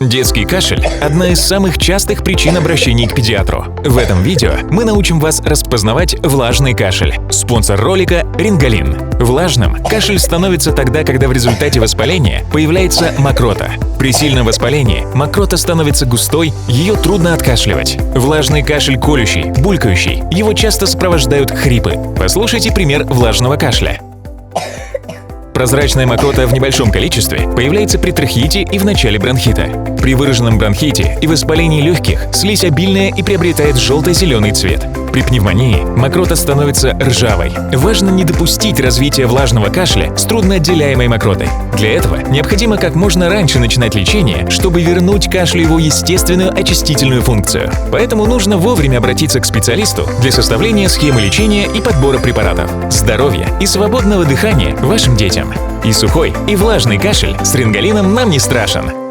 Детский кашель – одна из самых частых причин обращений к педиатру. В этом видео мы научим вас распознавать влажный кашель. Спонсор ролика – Рингалин. Влажным кашель становится тогда, когда в результате воспаления появляется мокрота. При сильном воспалении мокрота становится густой, ее трудно откашливать. Влажный кашель колющий, булькающий, его часто сопровождают хрипы. Послушайте пример влажного кашля. Прозрачная мокрота в небольшом количестве появляется при трахеите и в начале бронхита. При выраженном бронхите и воспалении легких слизь обильная и приобретает желто-зеленый цвет. При пневмонии мокрота становится ржавой. Важно не допустить развития влажного кашля с трудноотделяемой мокротой. Для этого необходимо как можно раньше начинать лечение, чтобы вернуть кашлю его естественную очистительную функцию. Поэтому нужно вовремя обратиться к специалисту для составления схемы лечения и подбора препаратов. Здоровья и свободного дыхания вашим детям. И сухой, и влажный кашель с Рингалином нам не страшен.